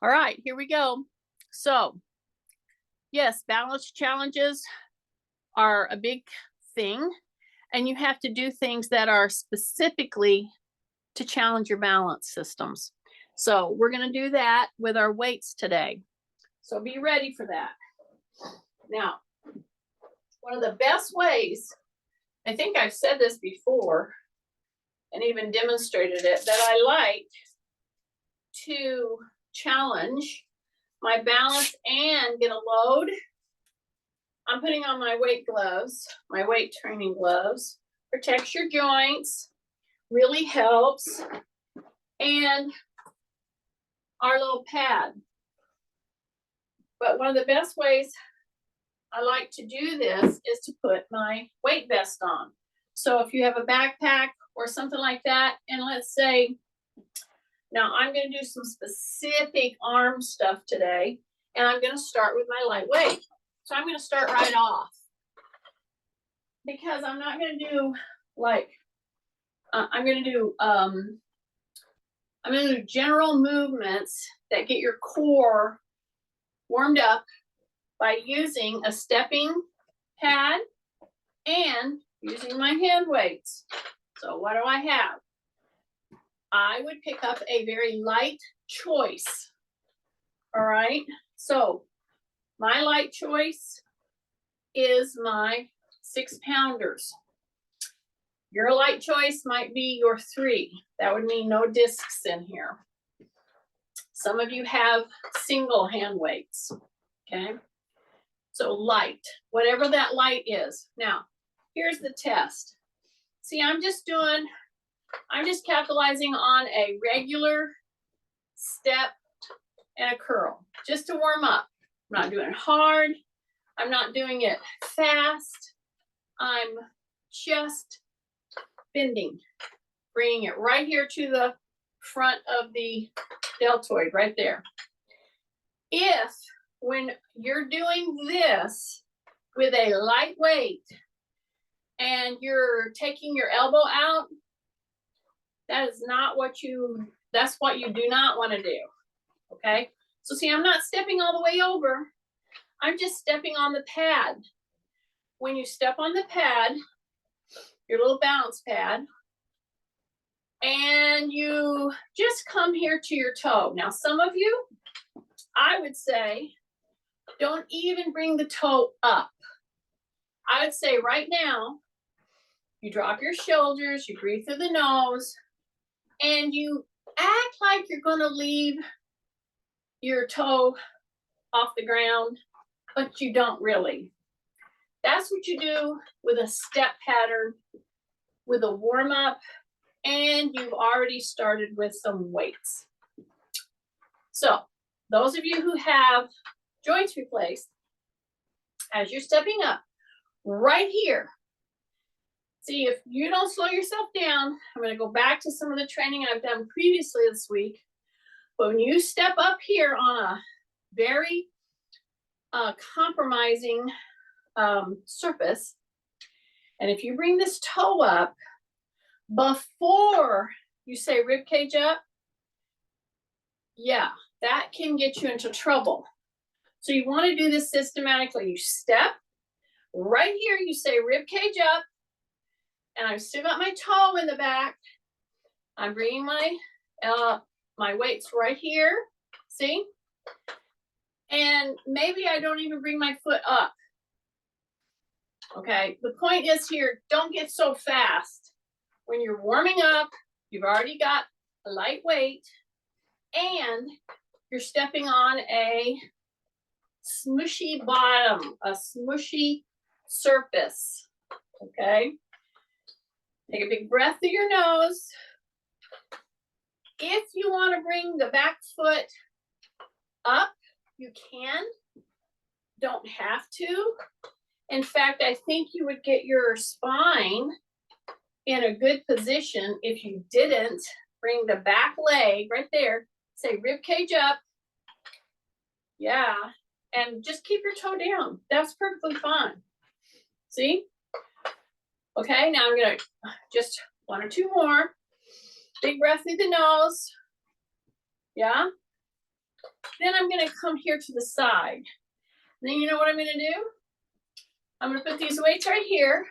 All right, here we go. So, yes, balance challenges are a big thing, and you have to do things that are specifically to challenge your balance systems. So, we're going to do that with our weights today. So, be ready for that. Now, one of the best ways, I think I've said this before and even demonstrated it, that I like to challenge my balance and get a load. I'm putting on my weight gloves, my weight training gloves. Protects your joints, really helps. And our little pad. But one of the best ways I like to do this is to put my weight vest on. So if you have a backpack or something like that, and let's say, now I'm going to do some specific arm stuff today, and I'm going to start with my lightweight. So I'm going to start right off because I'm not going to do like, I'm going to do general movements that get your core warmed up by using a stepping pad and using my hand weights. So what do I have? I would pick up a very light choice. All right. So my light choice is my 6-pounders. Your light choice might be your 3. That would mean no discs in here. Some of you have single hand weights. Okay. So light, whatever that light is. Now, here's the test. See, I'm just capitalizing on a regular step and a curl just to warm up. I'm not doing it hard. I'm not doing it fast. I'm just bending, bringing it right here to the front of the deltoid, right there. If when you're doing this with a light weight and you're taking your elbow out, that's what you do not want to do. Okay. So see, I'm not stepping all the way over. I'm just stepping on the pad. When you step on the pad, your little balance pad, and you just come here to your toe. Now, some of you, I would say, don't even bring the toe up. I would say right now, you drop your shoulders, you breathe through the nose, and you act like you're going to leave your toe off the ground, but you don't really. That's what you do with a step pattern, with a warm up, and you've already started with some weights. So those of you who have joints replaced, as you're stepping up, right here, see, if you don't slow yourself down, I'm going to go back to some of the training I've done previously this week. But when you step up here on a very compromising surface, and if you bring this toe up before you say rib cage up, yeah, that can get you into trouble. So you want to do this systematically. You step right here, you say rib cage up, and I've still got my toe in the back. I'm bringing my weights right here, see? And maybe I don't even bring my foot up. Okay, the point is here, don't get so fast. When you're warming up, you've already got a light weight, and you're stepping on a smushy bottom, a smushy surface, okay? Take a big breath through your nose. If you want to bring the back foot up, you can. Don't have to. In fact, I think you would get your spine in a good position if you didn't bring the back leg right there, say rib cage up. Yeah, and just keep your toe down. That's perfectly fine. See? Okay, now I'm going to just 1 or 2 more. Big breath through the nose. Yeah. Then I'm gonna come here to the side. Then you know what I'm gonna do? I'm gonna put these weights right here,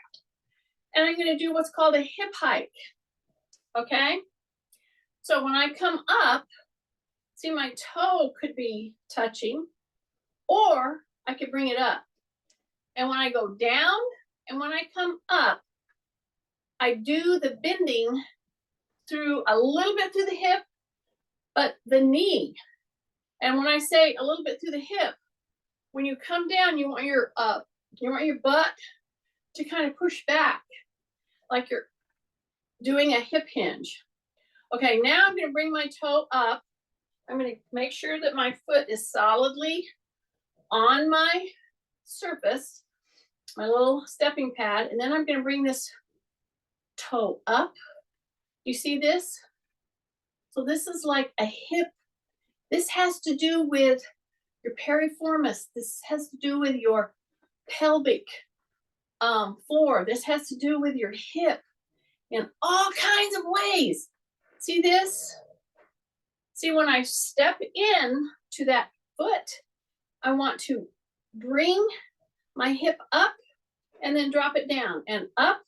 and I'm gonna do what's called a hip hike, okay? So when I come up, see my toe could be touching, or I could bring it up. And when I go down and when I come up, I do the bending through a little bit through the hip, but the knee. And when I say a little bit through the hip, when you come down, you want your butt to kind of push back like you're doing a hip hinge. Okay, now I'm going to bring my toe up. I'm going to make sure that my foot is solidly on my surface, my little stepping pad, and then I'm going to bring this toe up. You see this? So this is like a hip. This has to do with your piriformis. This has to do with your pelvic floor. This has to do with your hip in all kinds of ways. See this? See, when I step in to that foot, I want to bring my hip up and then drop it down, and up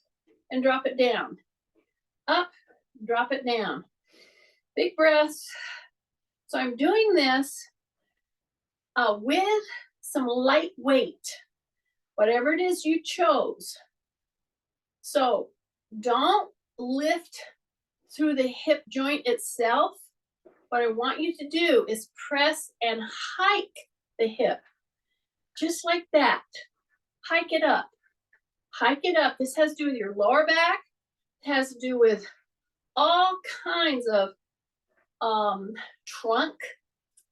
and drop it down, up, drop it down. Big breaths. So I'm doing this with some light weight, whatever it is you chose. So don't lift through the hip joint itself. What I want you to do is press and hike the hip, just like that. Hike it up. Hike it up. This has to do with your lower back. It has to do with all kinds of trunk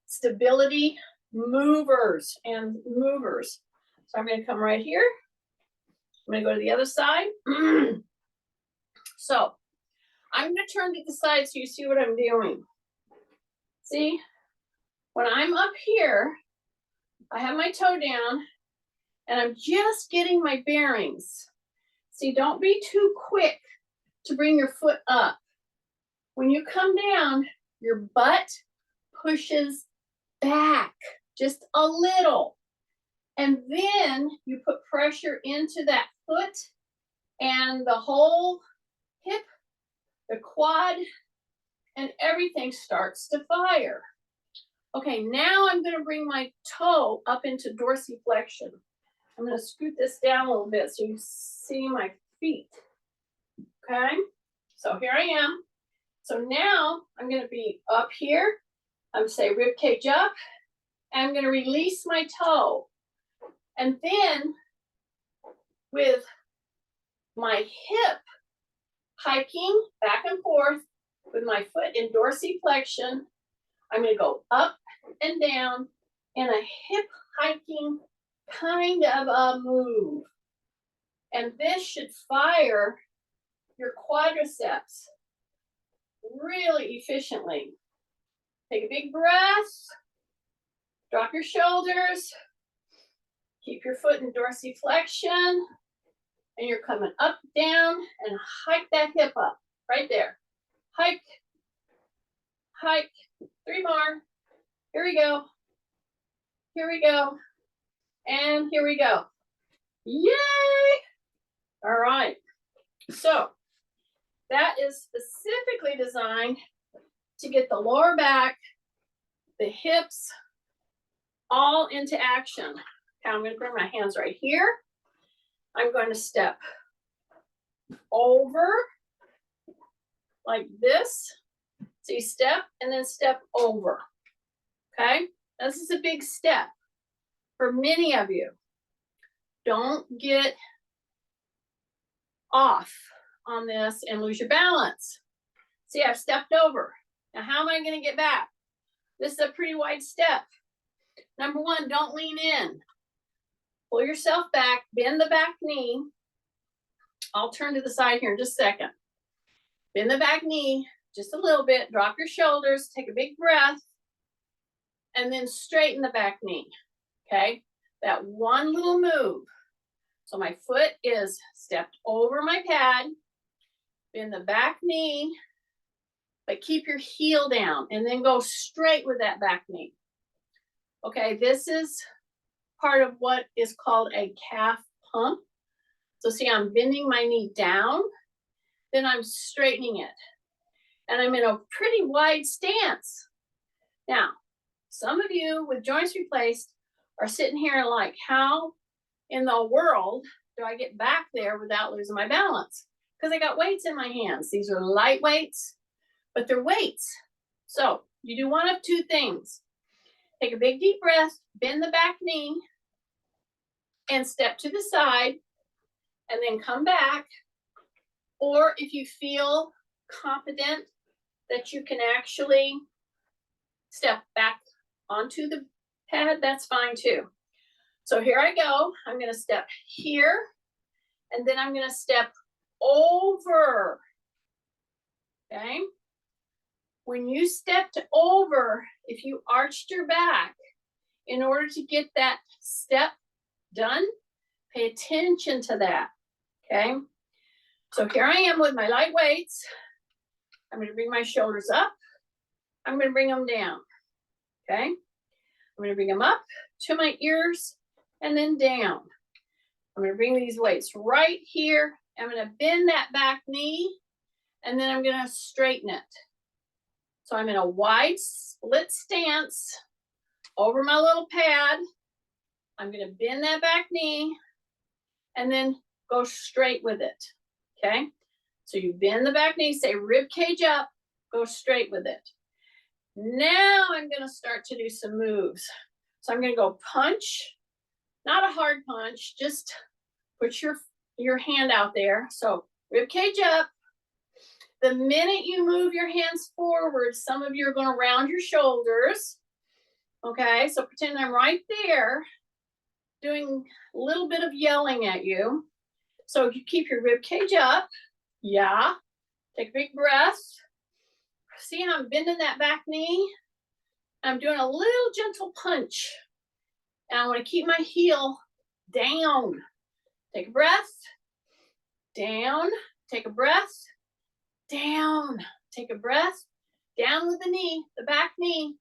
stability movers and movers. So I'm going to come right here. I'm going to go to the other side. So I'm going to turn to the side so you see what I'm doing. See, when I'm up here, I have my toe down and I'm just getting my bearings. See, don't be too quick to bring your foot up. When you come down, your butt pushes back just a little. And then you put pressure into that foot and the whole hip, the quad, and everything starts to fire. Okay, now I'm going to bring my toe up into dorsiflexion. I'm going to scoot this down a little bit so you see my feet. Okay, so here I am. So now I'm going to be up here. I'm say rib cage up, and I'm going to release my toe. And then with my hip hiking back and forth with my foot in dorsiflexion, I'm going to go up and down in a hip hiking kind of a move. And this should fire your quadriceps really efficiently. Take a big breath. Drop your shoulders. Keep your foot in dorsiflexion. And you're coming up, down, and hike that hip up. Right there. Hike. Hike. 3 more. Here we go. Here we go. And here we go. Yay! All right. So that is specifically designed to get the lower back, the hips, all into action. Okay, I'm going to bring my hands right here. I'm going to step over like this. So you step and then step over. Okay, this is a big step for many of you. Don't get off on this and lose your balance. See, I've stepped over. Now, how am I going to get back? This is a pretty wide step. Number 1, don't lean in. Pull yourself back, bend the back knee. I'll turn to the side here in just a second. Bend the back knee just a little bit. Drop your shoulders. Take a big breath. And then straighten the back knee. Okay? That one little move. So my foot is stepped over my pad. Bend the back knee. But keep your heel down. And then go straight with that back knee. Okay, this is part of what is called a calf pump. So see, I'm bending my knee down, then I'm straightening it. And I'm in a pretty wide stance. Now, some of you with joints replaced are sitting here like, how in the world do I get back there without losing my balance? Because I got weights in my hands. These are light weights, but they're weights. So you do one of two things. Take a big deep breath, bend the back knee, and step to the side, and then come back. Or if you feel confident that you can actually step back onto the pad, that's fine too. So here I go. I'm going to step here, and then I'm going to step over. Okay. When you stepped over, if you arched your back, in order to get that step done, pay attention to that. Okay. So here I am with my light weights. I'm going to bring my shoulders up. I'm going to bring them down. Okay. I'm going to bring them up to my ears and then down. I'm going to bring these weights right here. I'm going to bend that back knee, and then I'm going to straighten it. So I'm in a wide split stance over my little pad. I'm going to bend that back knee and then go straight with it. Okay. So you bend the back knee, say rib cage up, go straight with it. Now I'm going to start to do some moves. So I'm going to go punch, not a hard punch, just put your hand out there. So rib cage up. The minute you move your hands forward, some of you are going to round your shoulders. Okay, so pretend I'm right there doing a little bit of yelling at you. So you keep your rib cage up. Yeah. Take a big breath. See how I'm bending that back knee? I'm doing a little gentle punch. And I want to keep my heel down. Take a breath. Down. Take a breath. Down. Take a breath. Down with the knee, the back knee,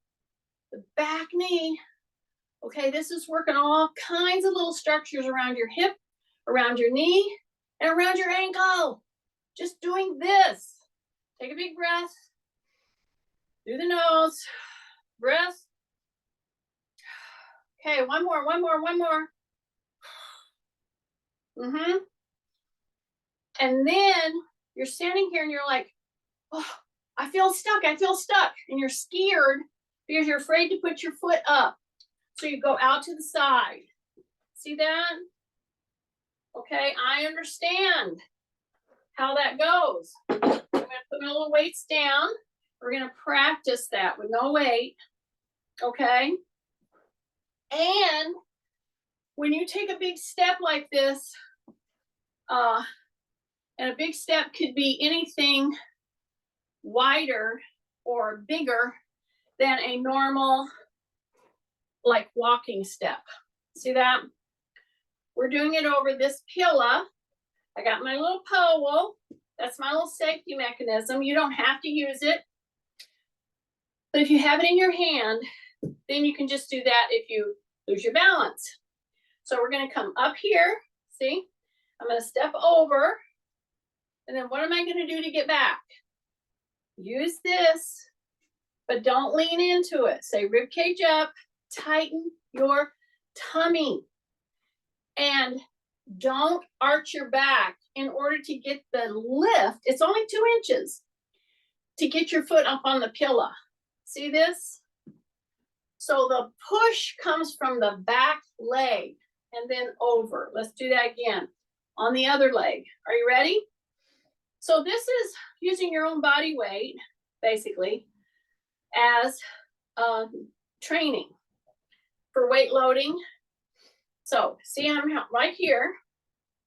the back knee. Okay, this is working all kinds of little structures around your hip, around your knee, and around your ankle. Just doing this. Take a big breath. Through the nose. Breath. Okay, one more. And then you're standing here and you're like, oh, I feel stuck. And you're scared because you're afraid to put your foot up. So you go out to the side. See that? Okay, I understand how that goes. I'm going to put my little weights down. We're going to practice that with no weight. Okay? And when you take a big step like this, and a big step could be anything wider or bigger than a normal, like, walking step. See that? We're doing it over this pillow. I got my little pole. That's my little safety mechanism. You don't have to use it. But if you have it in your hand, then you can just do that if you lose your balance. So we're going to come up here. See? I'm going to step over. And then what am I going to do to get back? Use this, but don't lean into it. Say rib cage up, tighten your tummy. And don't arch your back in order to get the lift. It's only 2 inches to get your foot up on the pillow. See this? So the push comes from the back leg and then over. Let's do that again on the other leg. Are you ready? So this is using your own body weight, basically, as training for weight loading. So see, I'm right here.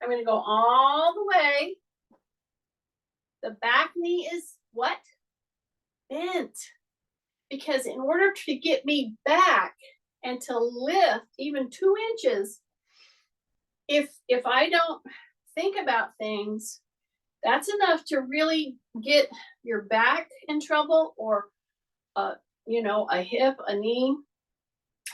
I'm going to go all the way. The back knee is what? Bent. Because in order to get me back and to lift even 2 inches, if I don't think about things, that's enough to really get your back in trouble, or a hip, a knee.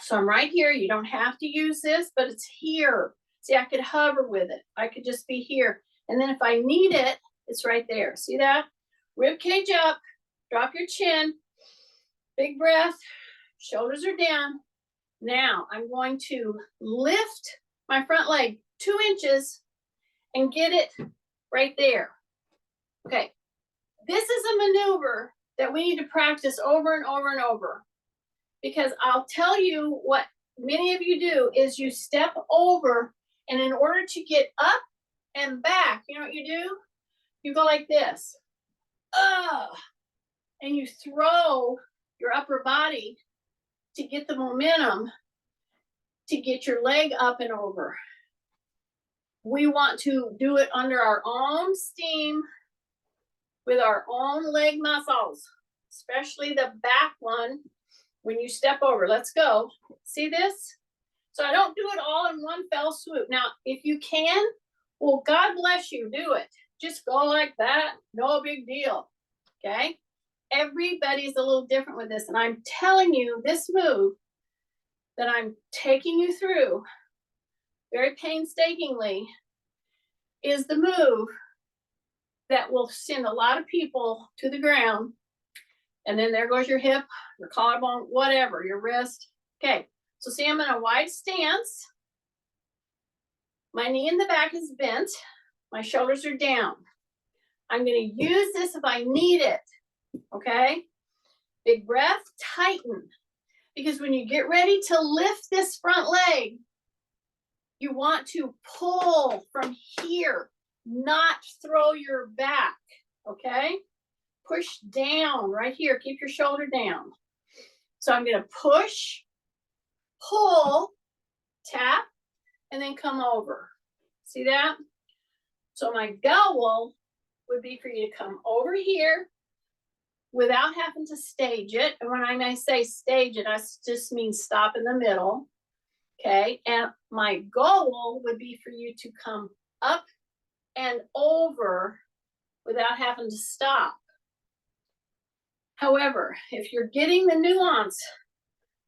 So I'm right here. You don't have to use this, but it's here. See, I could hover with it. I could just be here. And then if I need it, it's right there. See that? Rib cage up, drop your chin, big breath, shoulders are down. Now I'm going to lift my front leg 2 inches and get it right there. Okay, this is a maneuver that we need to practice over and over and over, because I'll tell you what many of you do is you step over, and in order to get up and back, you know what you do? You go like this. And you throw your upper body to get the momentum to get your leg up and over. We want to do it under our own steam with our own leg muscles, especially the back one when you step over. Let's go. See this? So I don't do it all in one fell swoop. Now, if you can, well, God bless you, do it. Just go like that, no big deal, okay? Everybody's a little different with this, and I'm telling you, this move that I'm taking you through very painstakingly is the move that will send a lot of people to the ground. And then there goes your hip, your collarbone, whatever, your wrist. Okay, so see, I'm in a wide stance. My knee in the back is bent. My shoulders are down. I'm going to use this if I need it. Okay, big breath, tighten. Because when you get ready to lift this front leg, you want to pull from here, not throw your back, okay? Push down right here, keep your shoulder down. So I'm gonna push, pull, tap, and then come over. See that? So my goal would be for you to come over here without having to stage it. And when I say stage it, I just mean stop in the middle. Okay, and my goal would be for you to come up and over without having to stop. However, if you're getting the nuance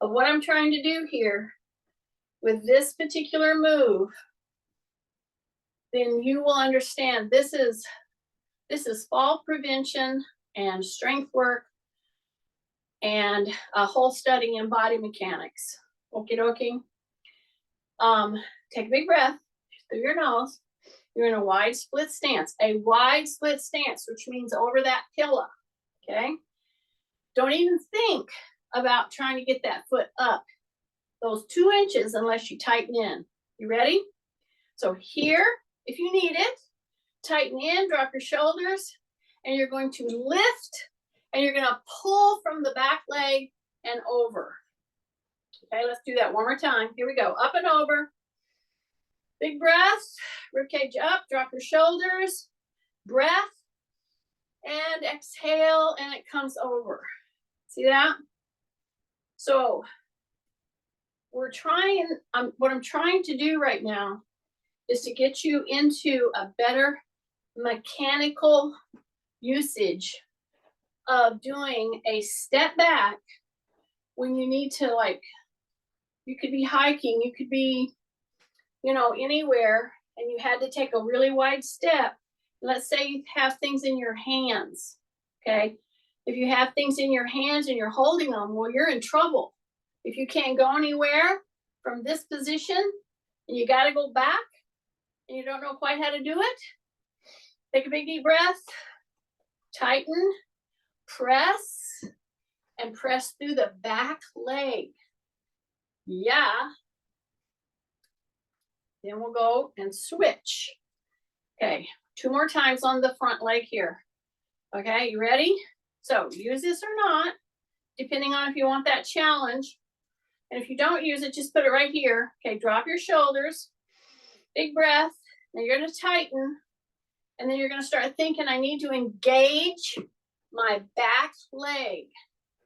of what I'm trying to do here with this particular move, then you will understand this is fall prevention and strength work and a whole study in body mechanics. Okie dokie. Take a big breath through your nose. You're in a wide split stance, which means over that pillow, okay? Don't even think about trying to get that foot up those 2 inches unless you tighten in. You ready? So here, if you need it, tighten in, drop your shoulders, and you're going to lift, and you're gonna pull from the back leg and over. Okay, let's do that one more time. Here we go, up and over. Big breath, ribcage up, drop your shoulders, breath, and exhale, and it comes over. See that? So we're trying, what I'm trying to do right now is to get you into a better mechanical usage of doing a step back when you need to, like, you could be hiking, you could be, you know, anywhere, and you had to take a really wide step. Let's say you have things in your hands, okay? If you have things in your hands and you're holding them, well, you're in trouble. If you can't go anywhere from this position and you got to go back and you don't know quite how to do it, take a big deep breath, tighten, press, and press through the back leg. Yeah. Then we'll go and switch. Okay, 2 more times on the front leg here. Okay, you ready? So use this or not, depending on if you want that challenge. And if you don't use it, just put it right here. Okay, drop your shoulders, big breath. Now you're gonna tighten, and then you're gonna start thinking, I need to engage my back leg,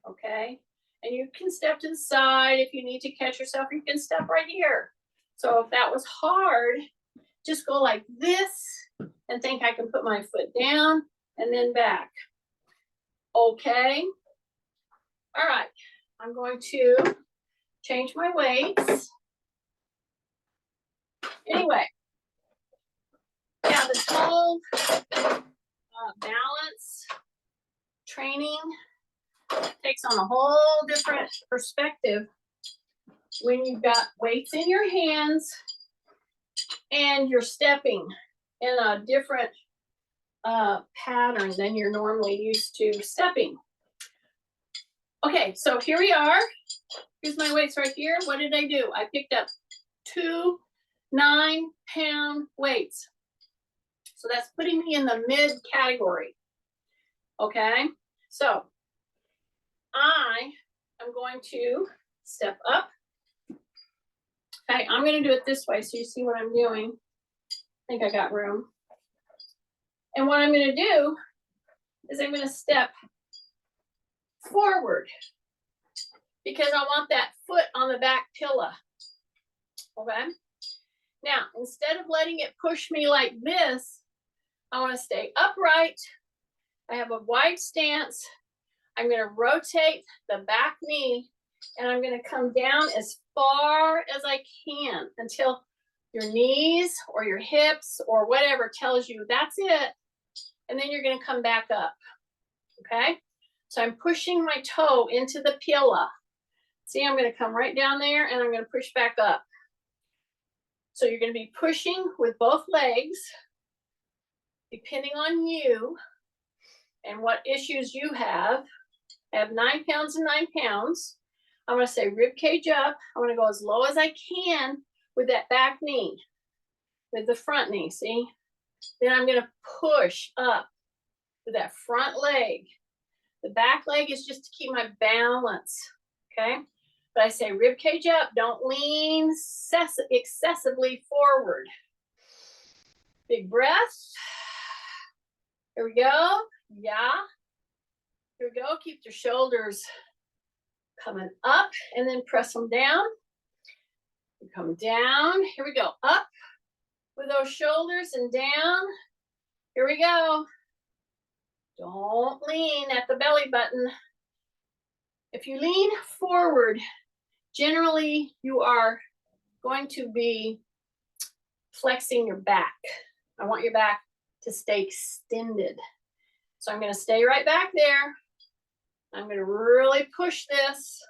okay? And you can step to the side if you need to catch yourself, you can step right here. So if that was hard, just go like this and think I can put my foot down and then back. Okay. All right. I'm going to change my weights. Anyway, yeah, this whole balance training takes on a whole different perspective when you've got weights in your hands and you're stepping in a different pattern than you're normally used to stepping. Okay, so here we are. Here's my weights right here. What did I do? I picked up 2 9-pound weights. So that's putting me in the mid category. Okay, so I am going to step up. Okay, I'm going to do it this way so you see what I'm doing. I think I got room. And what I'm going to do is I'm going to step forward because I want that foot on the back pillow. Okay, now instead of letting it push me like this, I want to stay upright. I have a wide stance. I'm going to rotate the back knee and I'm going to come down as far as I can until your knees or your hips or whatever tells you that's it. And then you're going to come back up. Okay? So I'm pushing my toe into the pillow. See, I'm going to come right down there and I'm going to push back up. So you're going to be pushing with both legs, depending on you and what issues you have. I have 9 pounds and 9 pounds. I'm going to say rib cage up. I'm going to go as low as I can with that back knee, with the front knee, see? Then I'm going to push up with that front leg. The back leg is just to keep my balance, okay? But I say rib cage up. Don't lean excessively forward. Big breath. Here we go. Yeah. Here we go. Keep your shoulders coming up and then press them down. You come down. Here we go. Up with those shoulders and down. Here we go. Don't lean at the belly button. If you lean forward, generally you are going to be flexing your back. I want your back to stay extended. So I'm going to stay right back there. I'm going to really push this.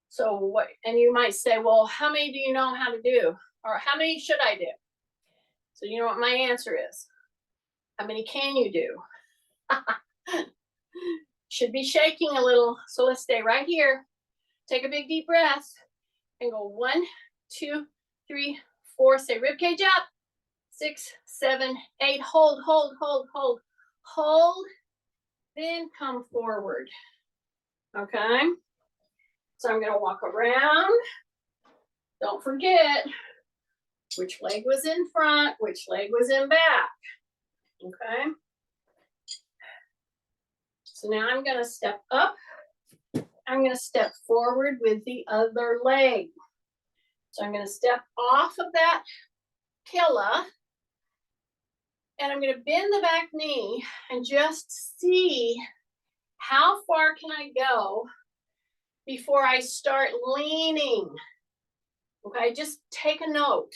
So what, and you might say, well, how many do you know how to do? Or how many should I do? So you know what my answer is. How many can you do? Should be shaking a little. So let's stay right here. Take a big deep breath and go 1, 2, 3, 4. Say rib cage up. 6, 7, 8. Hold, hold, hold, hold, hold. Then come forward. Okay. So I'm going to walk around. Don't forget which leg was in front, which leg was in back. Okay. So now I'm going to step up. I'm going to step forward with the other leg. So I'm going to step off of that pillow. And I'm going to bend the back knee and just see how far can I go before I start leaning. Okay, just take a note.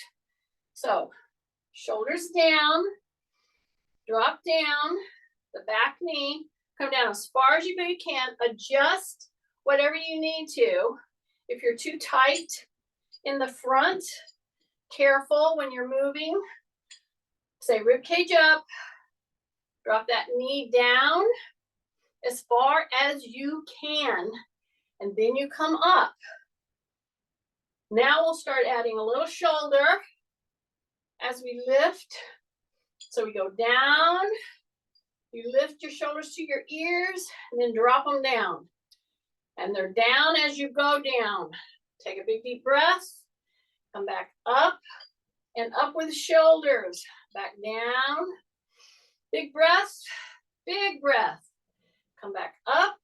So shoulders down, drop down, the back knee, come down as far as you can, adjust whatever you need to. If you're too tight in the front, careful when you're moving. Say rib cage up, drop that knee down as far as you can, and then you come up. Now we'll start adding a little shoulder as we lift. So we go down, you lift your shoulders to your ears, and then drop them down. And they're down as you go down. Take a big deep breath, come back up, and up with the shoulders. Back down, big breath, big breath. Come back up,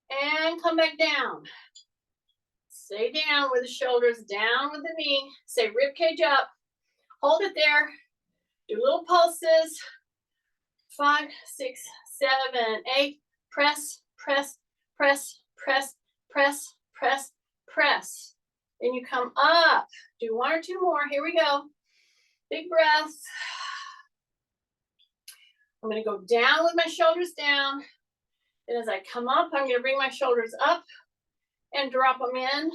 and come back down. Stay down with the shoulders, down with the knee. Say rib cage up. Hold it there. Do little pulses. 5, 6, 7, 8. Press, press, press, press, press, press, press. Then you come up. Do one or two more. Here we go. Big breath. I'm going to go down with my shoulders down. And as I come up, I'm going to bring my shoulders up and drop them in.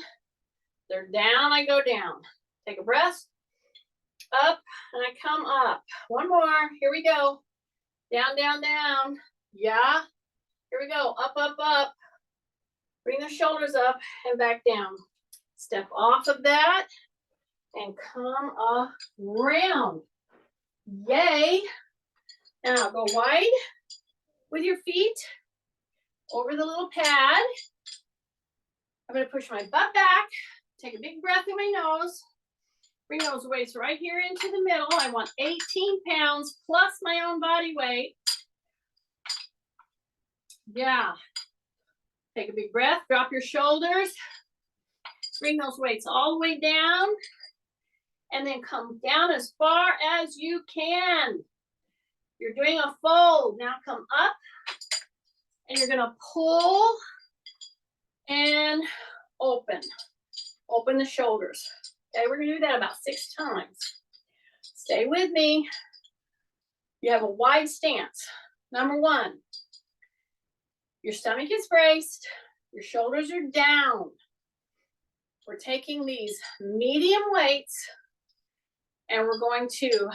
They're down, I go down. Take a breath. Up, and I come up. One more. Here we go. Down, down, down. Yeah. Here we go. Up, up, up. Bring the shoulders up and back down. Step off of that and come around. Yay. Now go wide with your feet over the little pad. I'm going to push my butt back. Take a big breath in my nose. Bring those weights right here into the middle. I want 18 pounds plus my own body weight. Yeah. Take a big breath. Drop your shoulders. Bring those weights all the way down. And then come down as far as you can. You're doing a fold. Now come up. And you're going to pull and open. Open the shoulders. Okay, we're going to do that about 6 times. Stay with me. You have a wide stance. Number 1, your stomach is braced. Your shoulders are down. We're taking these medium weights and we're going to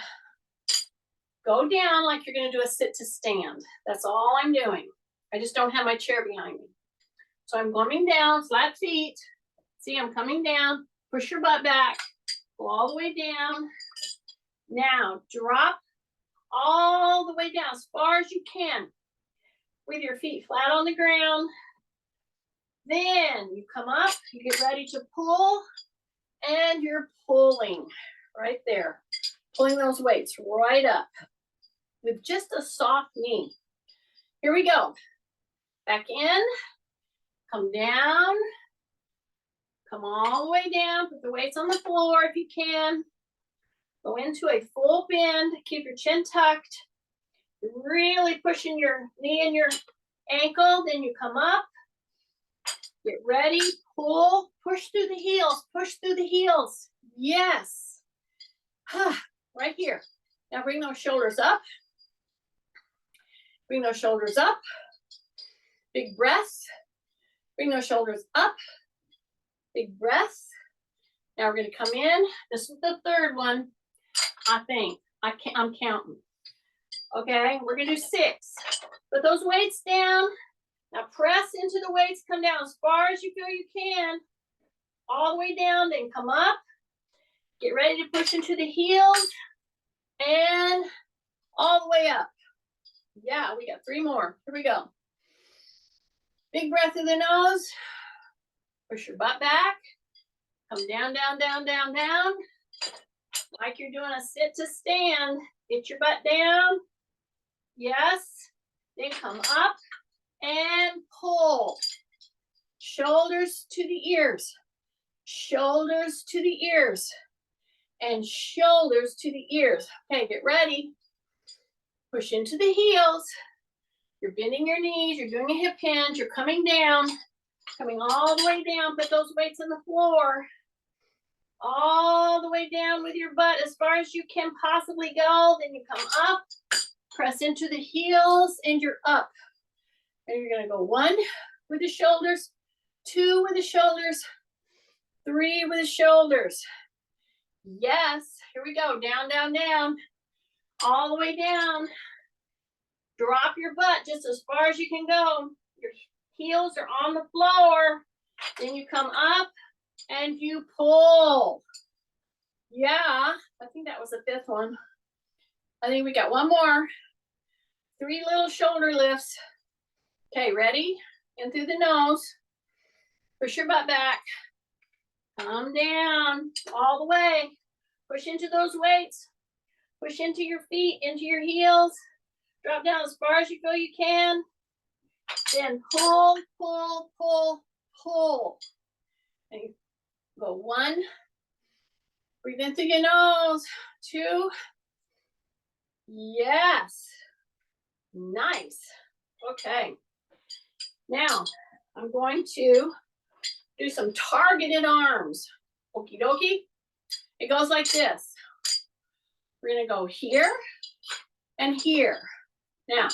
go down like you're going to do a sit to stand. That's all I'm doing. I just don't have my chair behind me. So I'm coming down, flat feet. See, I'm coming down. Push your butt back. Go all the way down. Now, drop all the way down as far as you can with your feet flat on the ground. Then you come up, you get ready to pull, and you're pulling right there. Pulling those weights right up with just a soft knee. Here we go. Back in, come down, come all the way down, put the weights on the floor if you can. Go into a full bend, keep your chin tucked. Really pushing your knee and your ankle, then you come up. Get ready, pull, push through the heels, push through the heels. Yes. Right here. Now bring those shoulders up. Bring those shoulders up. Big breath. Bring those shoulders up. Big breath. Now we're going to come in. This is the third one, I think. I'm counting. Okay, we're going to do 6. Put those weights down. Now press into the weights. Come down as far as you feel you can. All the way down. Then come up. Get ready to push into the heels. And all the way up. Yeah, we got 3 more. Here we go. Big breath through the nose. Push your butt back. Come down, down, down, down, down. Like you're doing a sit to stand. Get your butt down. Yes. Then come up and pull. Shoulders to the ears. Shoulders to the ears. And shoulders to the ears. Okay, get ready. Push into the heels. You're bending your knees. You're doing a hip hinge. You're coming down. Coming all the way down. Put those weights on the floor. All the way down with your butt as far as you can possibly go. Then you come up. Press into the heels and you're up. And you're going to go 1 with the shoulders. 2 with the shoulders. 3 with the shoulders. Yes. Here we go. Down, down, down. All the way down. Drop your butt just as far as you can go. Your heels are on the floor. Then you come up and you pull. Yeah, I think that was the 5th one. I think we got 1 more. 3 little shoulder lifts. Okay, ready? In through the nose. Push your butt back. Come down all the way. Push into those weights. Push into your feet, into your heels. Drop down as far as you feel you can. Then pull, pull, pull, pull. And you go 1. Breathe in through your nose. 2. Yes. Nice. Okay. Now, I'm going to do some targeted arms. Okie dokie. It goes like this. We're gonna go here and here. Now,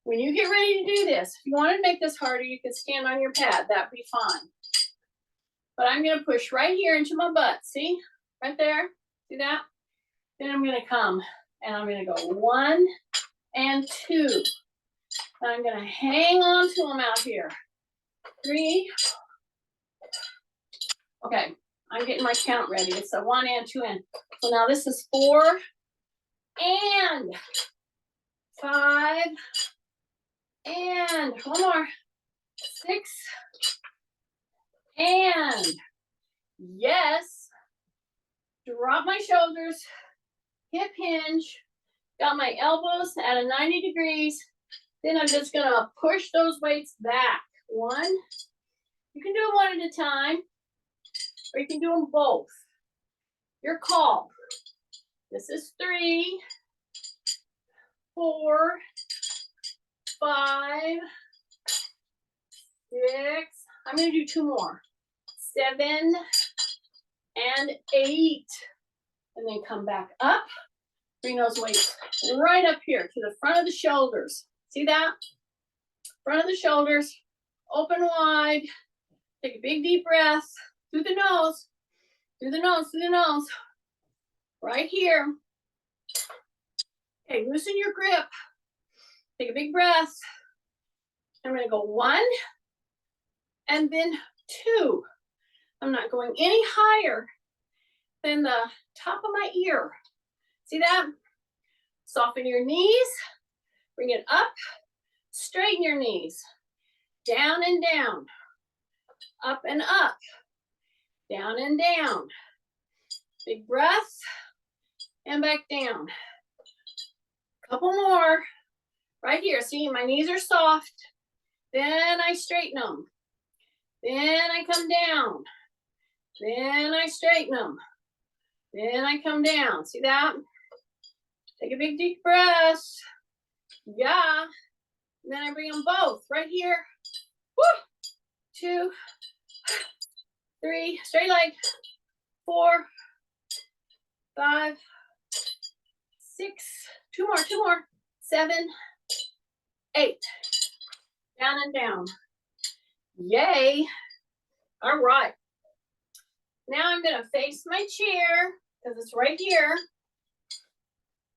when you get ready to do this, if you want to make this harder, you can stand on your pad. That'd be fine. But I'm gonna push right here into my butt. See? Right there. See that? Then I'm gonna come and I'm gonna go 1 and 2. And I'm gonna hang on to them out here. 3. Okay, I'm getting my count ready. It's a 1 and 2 and. So now this is 4 and 5 and one more. 6 and yes. Drop my shoulders, hip hinge, got my elbows at a 90 degrees. Then I'm just gonna push those weights back. 1, you can do them 1 at a time, or you can do them both. Your call. This is 3, 4, 5, 6. I'm gonna do 2 more. 7 and 8. And then come back up. Bring those weights right up here to the front of the shoulders. See that? Front of the shoulders. Open wide. Take a big deep breath through the nose. Through the nose, through the nose. Right here. Okay, loosen your grip. Take a big breath. I'm gonna go 1 and then 2. I'm not going any higher than the top of my ear. See that? Soften your knees. Bring it up. Straighten your knees. Down and down. Up and up. Down and down. Big breath. And back down. Couple more. Right here. See, my knees are soft. Then I straighten them. Then I come down. Then I straighten them. Then I come down. See that? Take a big deep breath. Yeah. And then I bring them both right here. Woo! 2, 3, straight leg. 4, 5, 6. 2 more, 2 more. 7, 8. Down and down. Yay. All right. Now I'm going to face my chair because it's right here.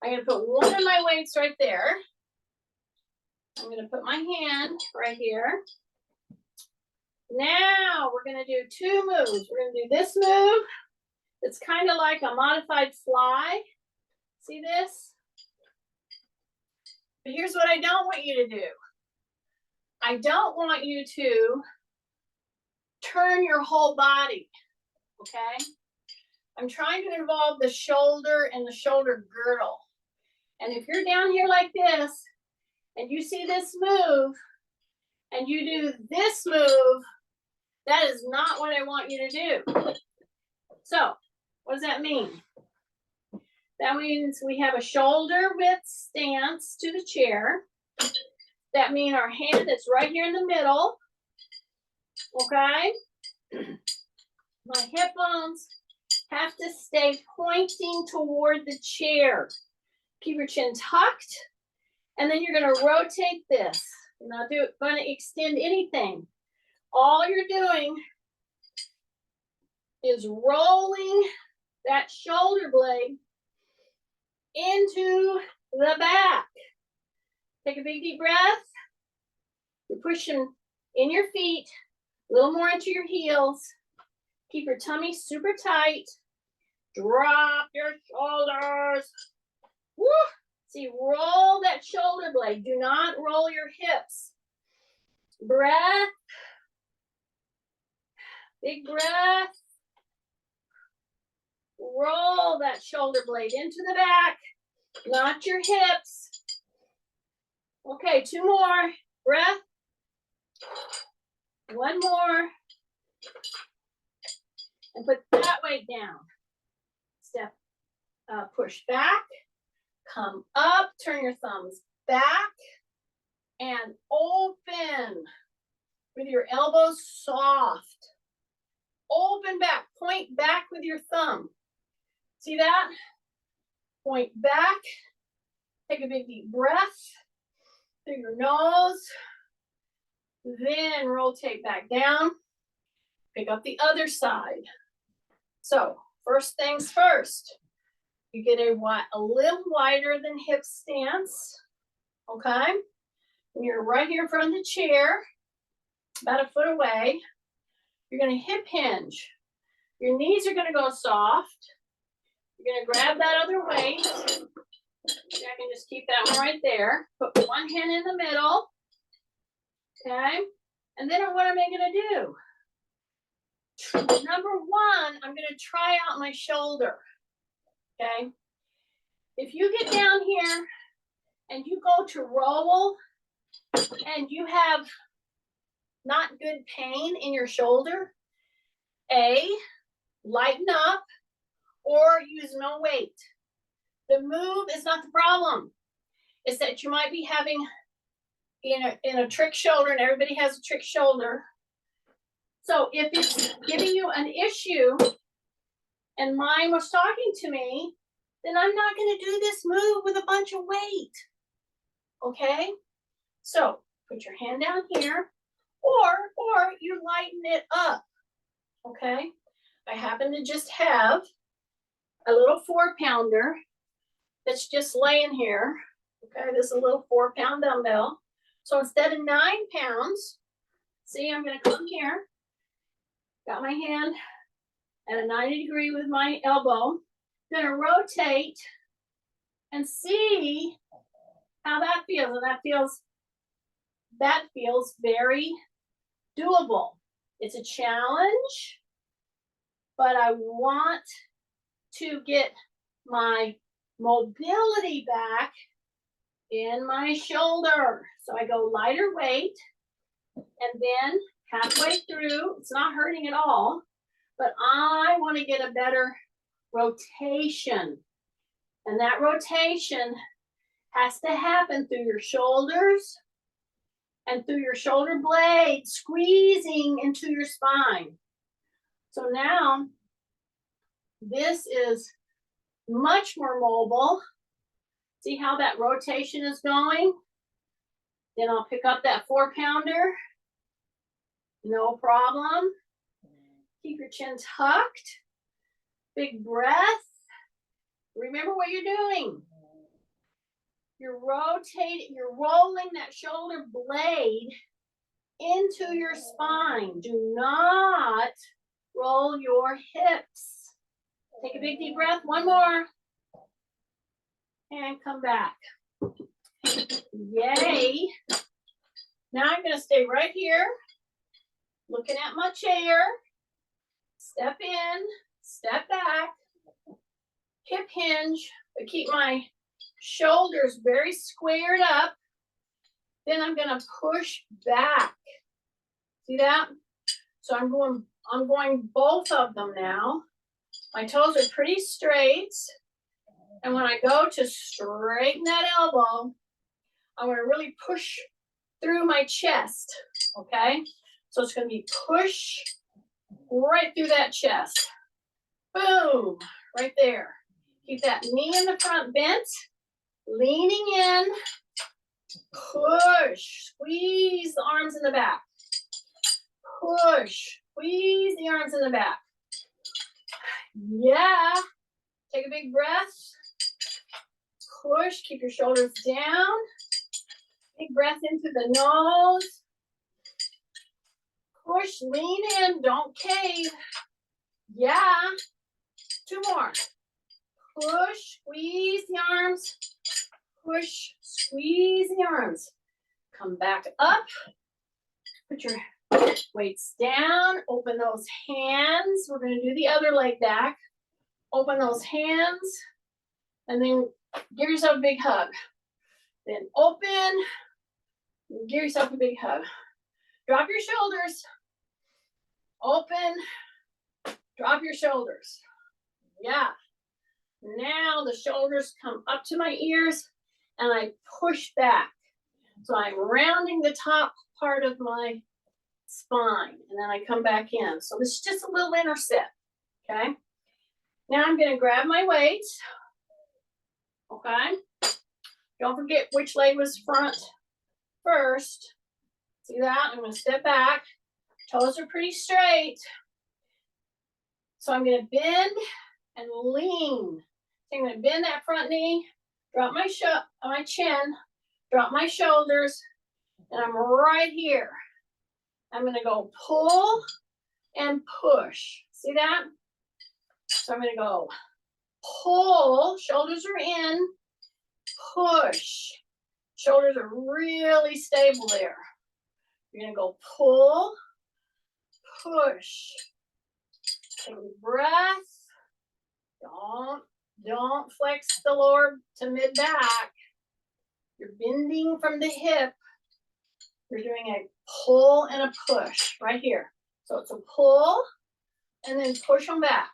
I'm going to put one of my weights right there. I'm going to put my hand right here. Now we're going to do 2 moves. We're going to do this move. It's kind of like a modified fly. See this? But here's what I don't want you to do. I don't want you to turn your whole body, okay? I'm trying to involve the shoulder and the shoulder girdle. And if you're down here like this, and you see this move, and you do this move, that is not what I want you to do. So, what does that mean? That means we have a shoulder width stance to the chair. That means our hand is right here in the middle. Okay? My hip bones have to stay pointing toward the chair. Keep your chin tucked. And then you're going to rotate this. You're not going to extend anything. All you're doing is rolling that shoulder blade into the back. Take a big deep breath. You're pushing in your feet, a little more into your heels. Keep your tummy super tight. Drop your shoulders. Woo! See, roll that shoulder blade. Do not roll your hips. Breath. Big breath. Roll that shoulder blade into the back, not your hips. Okay, 2 more. Breath. 1 more. And put that weight down. Step, push back. Come up, turn your thumbs back, and open with your elbows soft. open back, point back with your thumb. See that? Point back, take a big deep breath through your nose, then rotate back down, pick up the other side. So first things first, you get a little wider than hip stance, okay? And you're right here in front of the chair, about a foot away. You're gonna hip hinge. Your knees are gonna go soft. You're gonna grab that other weight. I can just keep that one right there. Put one hand in the middle, okay? And then what am I gonna do? Number one, I'm gonna try out my shoulder, okay? If you get down here and you go to roll and you have not good pain in your shoulder, lighten up or use no weight. The move is not the problem. It's that you might be having in a trick shoulder, and everybody has a trick shoulder. So if it's giving you an issue and mine was talking to me, then I'm not going to do this move with a bunch of weight. Okay? So put your hand down here, or you lighten it up. Okay? I happen to just have a little 4-pounder that's just laying here. Okay, this is a little 4-pound dumbbell. So instead of 9 pounds, see, I'm gonna come here, got my hand at a 90 degree with my elbow, gonna rotate and see how that feels. And that feels very doable. It's a challenge, but I want to get my mobility back in my shoulder. So I go lighter weight, and then halfway through, it's not hurting at all, but I want to get a better rotation. And that rotation has to happen through your shoulders and through your shoulder blade, squeezing into your spine. So now this is much more mobile. See how that rotation is going? Then I'll pick up that 4-pounder. No problem. Keep your chin tucked. Big breath. Remember what you're doing. You're rotating, you're rolling that shoulder blade into your spine. Do not roll your hips. Take a big deep breath. One more. And come back. Yay. Now I'm going to stay right here, looking at my chair. Step in, step back, hip hinge, but keep my shoulders very squared up. Then I'm going to push back. See that? So I'm going both of them now. My toes are pretty straight. And when I go to straighten that elbow, I'm going to really push through my chest, okay? So it's going to be push right through that chest. Boom, right there. Keep that knee in the front bent, leaning in, push, squeeze the arms in the back. Push, squeeze the arms in the back. Yeah, take a big breath. Push, keep your shoulders down. Big breath into the nose. Push, lean in, don't cave. Yeah. 2 more. Push, squeeze the arms. Push, squeeze the arms. Come back up. Put your weights down. Open those hands. We're going to do the other leg back. Open those hands. And then give yourself a big hug. Then open. Give yourself a big hug. Drop your shoulders. Open. Drop your shoulders. Yeah. Now the shoulders come up to my ears and I push back. So I'm rounding the top part of my spine, and then I come back in. So this is just a little intercept, okay? Now I'm gonna grab my weights, okay? Don't forget which leg was front first. See that? I'm gonna step back. Toes are pretty straight. So I'm gonna bend and lean. So I'm gonna bend that front knee, drop my chin, drop my shoulders, and I'm right here. I'm gonna go pull and push. See that? So I'm gonna go pull, shoulders are in, push. Shoulders are really stable there. You're gonna go pull, push. Take a breath. Don't flex the lower to mid back. You're bending from the hip. You're doing a pull and a push right here. So it's a pull and then push them back.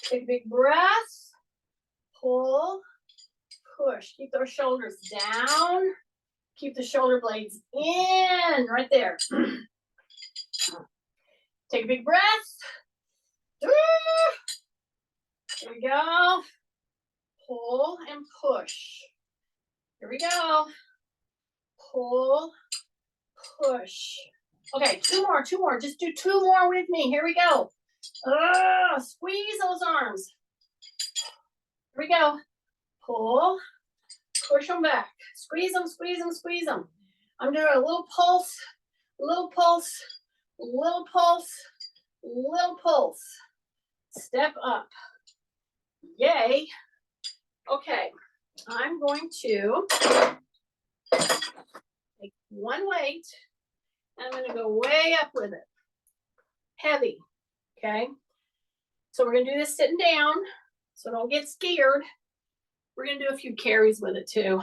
Take a big breath. Pull, push. Keep those shoulders down. Keep the shoulder blades in right there. Take a big breath. Here we go. Pull and push. Here we go. Pull, push. Okay, two more. Just do two more with me. Here we go. Squeeze those arms. Here we go. Pull, push them back. Squeeze them, squeeze them, squeeze them. I'm doing a little pulse, little pulse, little pulse, little pulse. Step up. Yay. Okay, I'm going to take one weight. I'm going to go way up with it. Heavy. Okay. So we're going to do this sitting down. So don't get scared. We're going to do a few carries with it too,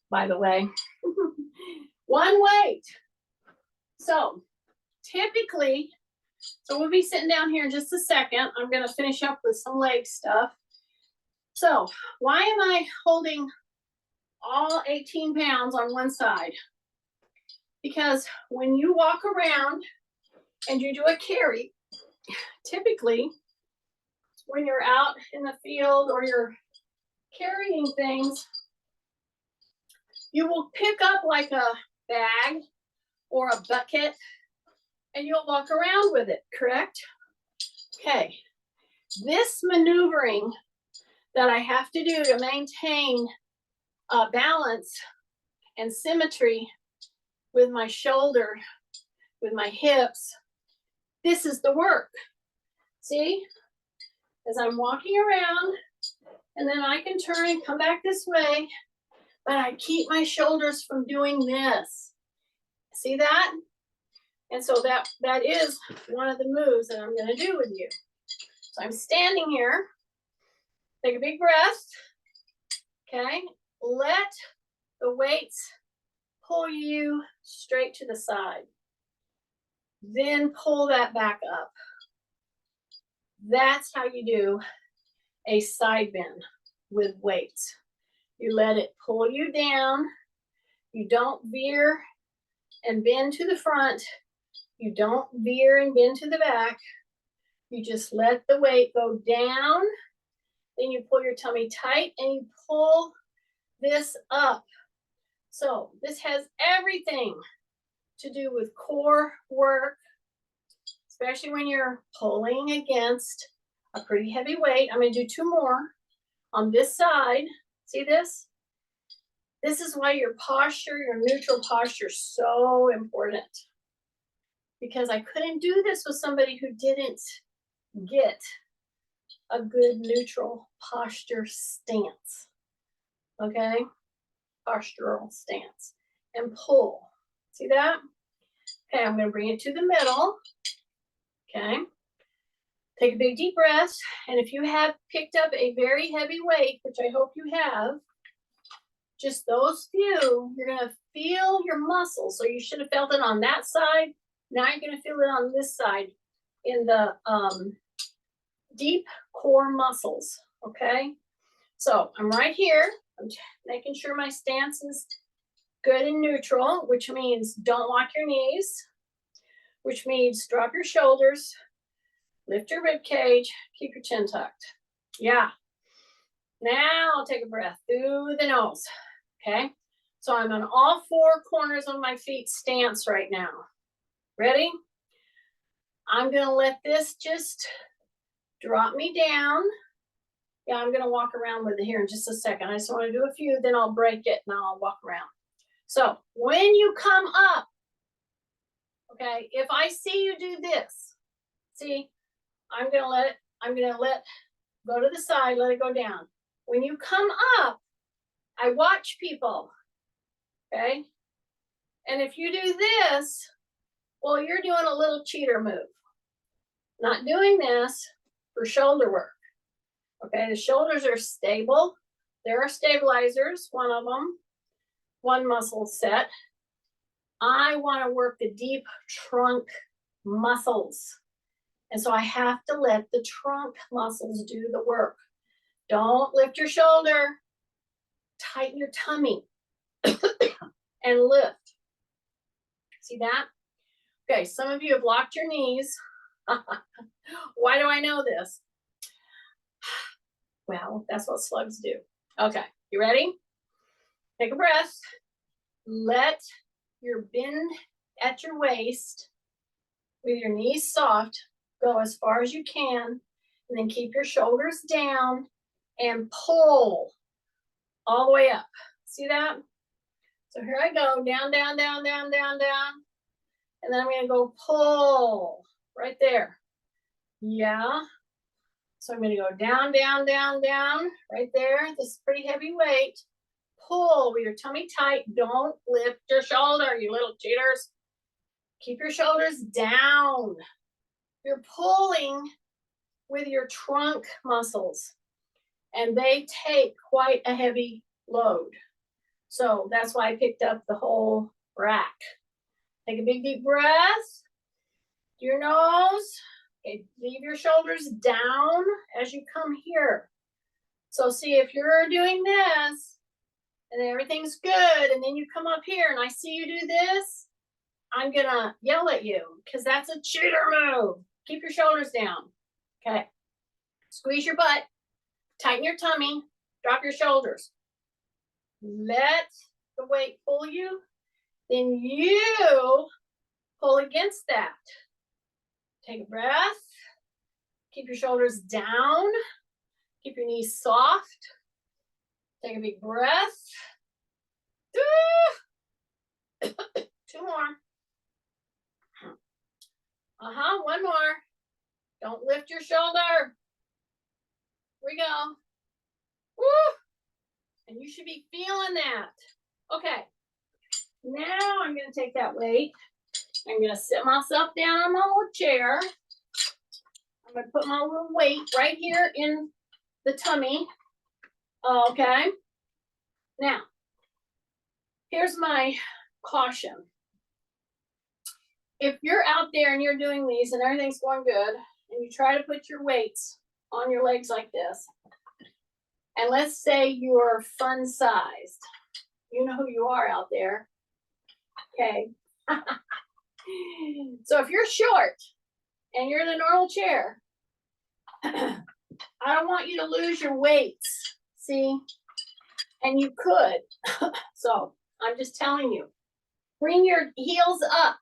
by the way. One weight. So typically, so we'll be sitting down here in just a second. I'm going to finish up with some leg stuff. So why am I holding all 18 pounds on one side? Because when you walk around and you do a carry, typically when you're out in the field or you're carrying things, you will pick up like a bag or a bucket and you'll walk around with it, correct? Okay, this maneuvering that I have to do to maintain balance and symmetry with my shoulder, with my hips, this is the work. See, as I'm walking around, and then I can turn and come back this way, but I keep my shoulders from doing this. See that? And so that is one of the moves that I'm going to do with you. So I'm standing here. Take a big breath. Okay. Let the weights pull you straight to the side. Then pull that back up. That's how you do a side bend with weights. You let it pull you down. You don't veer and bend to the front. You don't veer and bend to the back. You just let the weight go down. Then you pull your tummy tight and you pull this up. So this has everything to do with core work, especially when you're pulling against a pretty heavy weight. I'm going to do two more on this side. See this? This is why your posture, your neutral posture is so important. Because I couldn't do this with somebody who didn't get a good neutral posture stance. Okay? Postural stance. And pull. See that? Okay, I'm going to bring it to the middle. Okay? Take a big deep breath. And if you have picked up a very heavy weight, which I hope you have, just those few, you're going to feel your muscles. So you should have felt it on that side. Now you're going to feel it on this side in the deep core muscles. Okay? So I'm right here. I'm making sure my stance is good and neutral, which means don't lock your knees. which means drop your shoulders, lift your rib cage, keep your chin tucked. Yeah. Now I'll take a breath through the nose. Okay. So I'm on all four corners of my feet stance right now. Ready? I'm going to let this just drop me down. Yeah, I'm going to walk around with it here in just a second. I just want to do a few, then I'll break it and I'll walk around. So when you come up, okay, if I see you do this, see, I'm going to let go to the side, let it go down. When you come up, I watch people, okay? And if you do this, well, you're doing a little cheater move. Not doing this for shoulder work, okay? The shoulders are stable. There are stabilizers, one of them, one muscle set. I want to work the deep trunk muscles. And so I have to let the trunk muscles do the work. Don't lift your shoulder. Tighten your tummy and lift. See that? Okay, some of you have locked your knees. Why do I know this? Well, that's what slugs do. Okay, you ready? Take a breath. Let your bend at your waist with your knees soft go as far as you can, and then keep your shoulders down and pull all the way up. See that? So here I go, down, down, down, down, down, down. And then I'm going to go pull right there. Yeah. So I'm going to go down, down, down, down, right there. This is pretty heavy weight. Pull with your tummy tight. Don't lift your shoulder, you little cheaters. Keep your shoulders down. You're pulling with your trunk muscles, and they take quite a heavy load. So that's why I picked up the whole rack. Take a big deep breath. Do your nose. Okay, leave your shoulders down as you come here. So see, if you're doing this and everything's good, and then you come up here and I see you do this, I'm gonna yell at you because that's a cheater move. Keep your shoulders down. Okay. Squeeze your butt. Tighten your tummy. Drop your shoulders. Let the weight pull you. Then you pull against that. Take a breath. Keep your shoulders down. Keep your knees soft. Take a big breath. Two more. One more. Don't lift your shoulder. Here we go. Woo! And you should be feeling that. Okay. Now I'm going to take that weight. I'm going to sit myself down on my little chair. I'm going to put my little weight right here in the tummy. Okay. Now, here's my caution. If you're out there and you're doing these and everything's going good, and you try to put your weights on your legs like this, and let's say you're fun sized, you know who you are out there. Okay. So if you're short and you're in a normal chair, I don't want you to lose your weights, see? And you could. So I'm just telling you, bring your heels up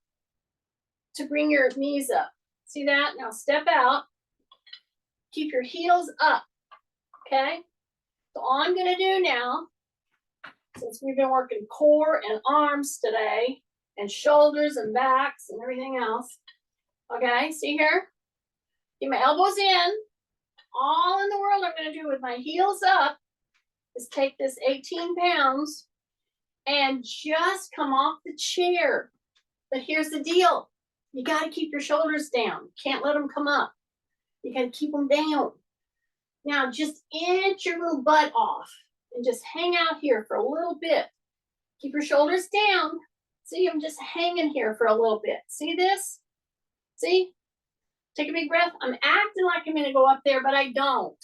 to bring your knees up. See that? Now step out. Keep your heels up, okay? So all I'm gonna do now, since we've been working core and arms today, and shoulders and backs and everything else, okay, see here? Get my elbows in. All in the world I'm gonna do with my heels up is take this 18 pounds and just come off the chair. But here's the deal. You gotta keep your shoulders down. Can't let them come up. You gotta keep them down. Now just inch your little butt off and just hang out here for a little bit. Keep your shoulders down. See, I'm just hanging here for a little bit. See this? See? Take a big breath. I'm acting like I'm gonna go up there, but I don't.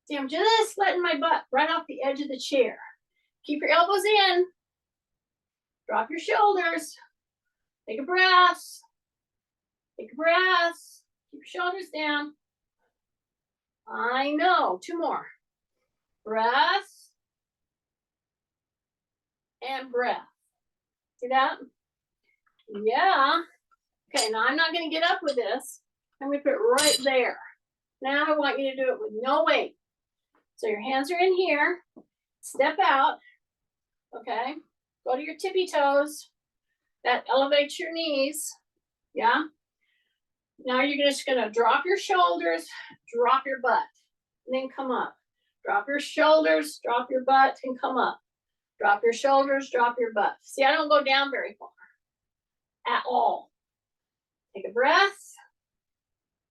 See, I'm just letting my butt right off the edge of the chair. Keep your elbows in. Drop your shoulders. Take a breath. Take a breath. Keep your shoulders down. I know. 2 more. Breath. And breath. See that? Yeah. Okay, now I'm not going to get up with this. I'm going to put it right there. Now I want you to do it with no weight. So your hands are in here. Step out. Okay. Go to your tippy toes. That elevates your knees. Yeah. Now you're just going to drop your shoulders, drop your butt, and then come up. Drop your shoulders, drop your butt, and come up. Drop your shoulders, drop your butt. See, I don't go down very far at all. Take a breath.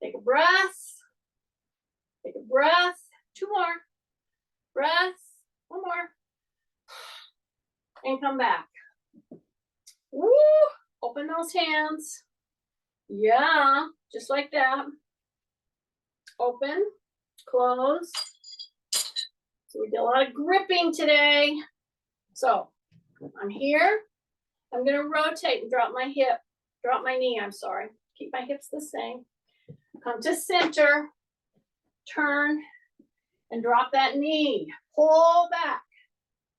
Take a breath. Take a breath. 2 more. Breath. 1 more. And come back. Woo! Open those hands. Yeah, just like that. Open, close. So we did a lot of gripping today. So I'm here. I'm going to rotate and drop my hip, drop my knee, I'm sorry. Keep my hips the same. Come to center, turn, and drop that knee. Pull back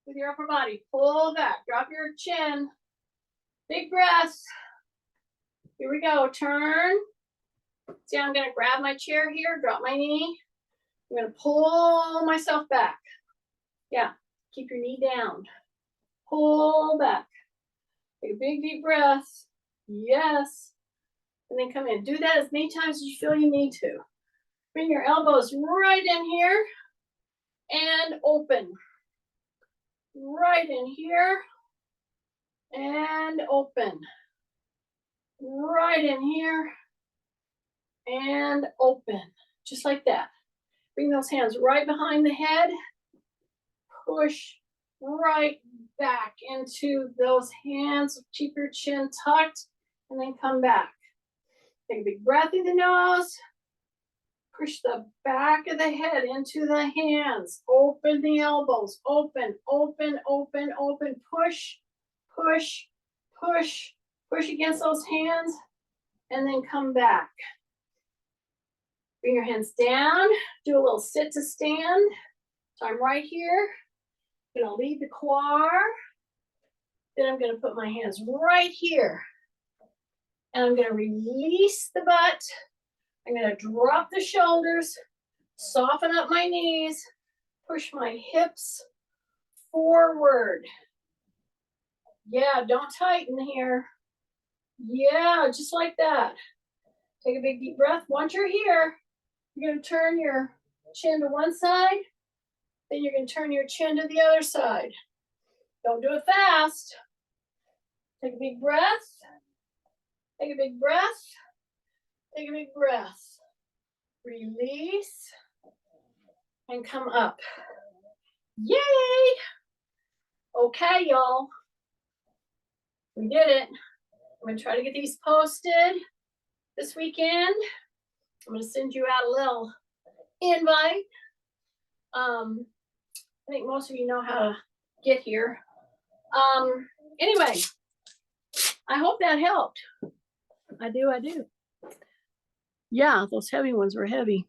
with your upper body. Pull back, drop your chin. Big breath. Here we go, turn. See, I'm going to grab my chair here, drop my knee. I'm going to pull myself back. Yeah, keep your knee down. Pull back. Take a big deep breath. Yes. And then come in. Do that as many times as you feel you need to. Bring your elbows right in here and open. Right in here and open. Right in here and open. Just like that. Bring those hands right behind the head. Push right back into those hands. Keep your chin tucked and then come back. Take a big breath in the nose. Push the back of the head into the hands. Open the elbows. Open, open, open, open. Push, push, push. Push against those hands and then come back. Bring your hands down. Do a little sit to stand. So I'm right here. I'm going to lead the quar. Then I'm going to put my hands right here. And I'm going to release the butt. I'm going to drop the shoulders, soften up my knees, push my hips forward. Yeah, don't tighten here. Yeah, just like that. Take a big deep breath. Once you're here, you're going to turn your chin to one side. Then you're going to turn your chin to the other side. Don't do it fast. Take a big breath. Take a big breath. Take a big breath. Release. And come up. Yay! Okay, y'all. We did it. I'm going to try to get these posted this weekend. I'm going to send you out a little invite. I think most of you know how to get here. Anyway, I hope that helped. I do. Yeah, those heavy ones were heavy.